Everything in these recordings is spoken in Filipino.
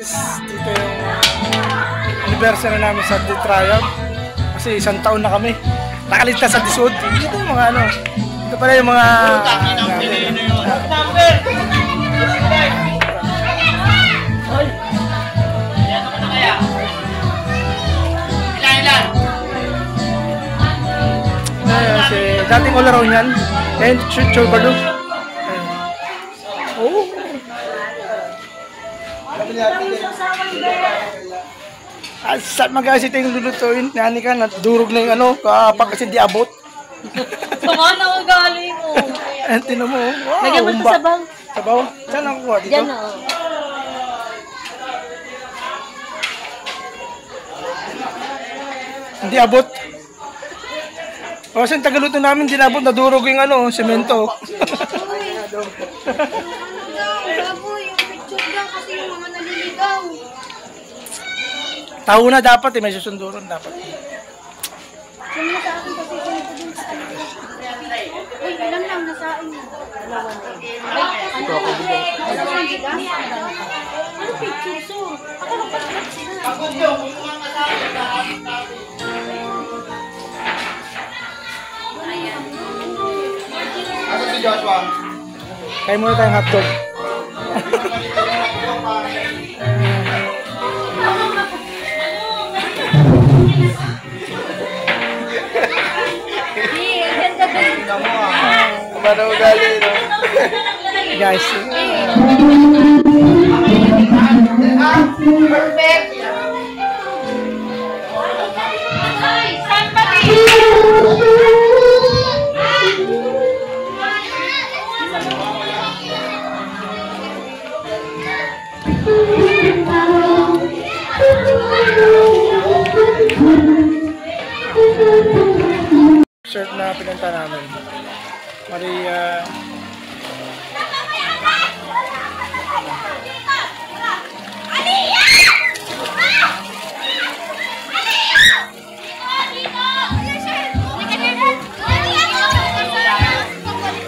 Dito yung anniversary namin sa The Triumph. Kasi 1 taon na kami. Nakaligtas sa disod. Ito yung mga ano. Ito pala yung mga... Si dating all around yan. And Churbardo. Oh. Saan mag-asit yung lulutuin? Nani ka, nadurog na yung ano, kapag kasi di abot. Saka na ko galing mo. Tinan mo. Wow, lagyan mo ito sa bang. Sabaw? Saan ako kuha? Dito? Diyan o. Hindi abot. O, kasi tagaluto namin, di abot, nadurog yung ano, semento. Yung picture lang kasi yung mga naliligaw. Taho na dapat eh, may susunduron dapat. Yung nasa akin kasi ganito din sa akin. Uy, ilan lang nasa akin. Ano picture so? Ako napatlat sila. Ano si Joshua? Kaya muna tayong hotdog. Paano ugali, no? Guys. Perfect! Shirt na pinunta namin. Maria.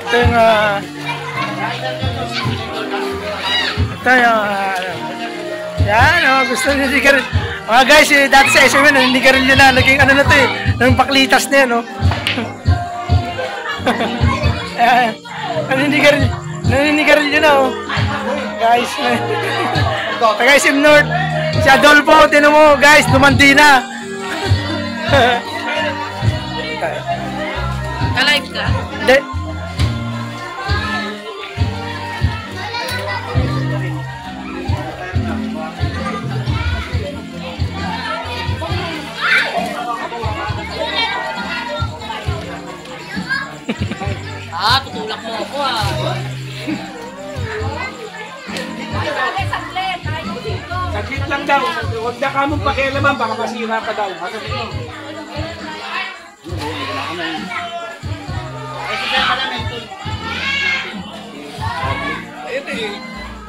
Ito yung yan o, gusto nyo hindi ka rin. Mga guys, dati sa SMN, hindi ka rin yun na, naging ano na ito eh, ng paklitas na yan o. Naninigarilyo rin yun na o. Guys, taga SM North, si Adolfo, tinan mo guys, lumandi na. Ka-live ka? Hindi. Tutulak mo ako Saglit lang daw. Huwag na ka mong pakialaman, baka masira pa daw. Ayun eh,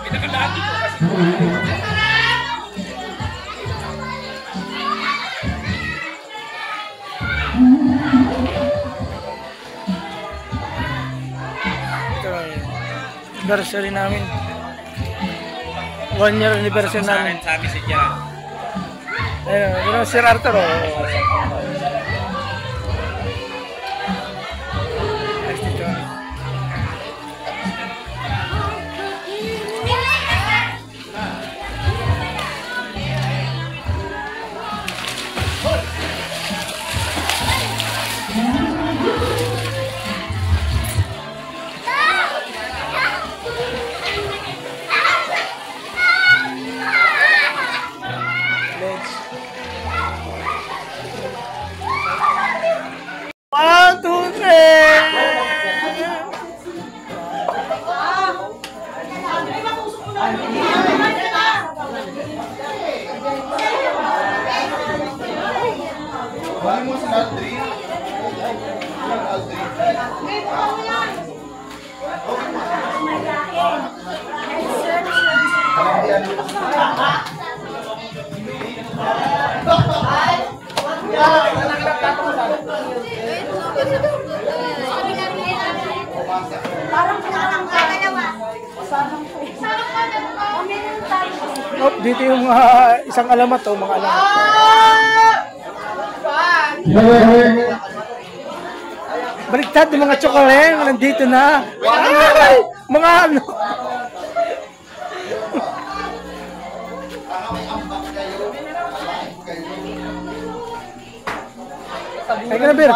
pinakalahat dito kasi. Anniversary namin. 1 year anniversary namin. Sabi si Jan. Ayun, Sir Arthur. Parang pinakang dalawa. Sarang po. Sarang po. Oh, dito yung mga isang alamat oh, mga alamat. Baliktad yung mga chocolate, nandito na. Ay, mga ano. Ay ka na, Bir.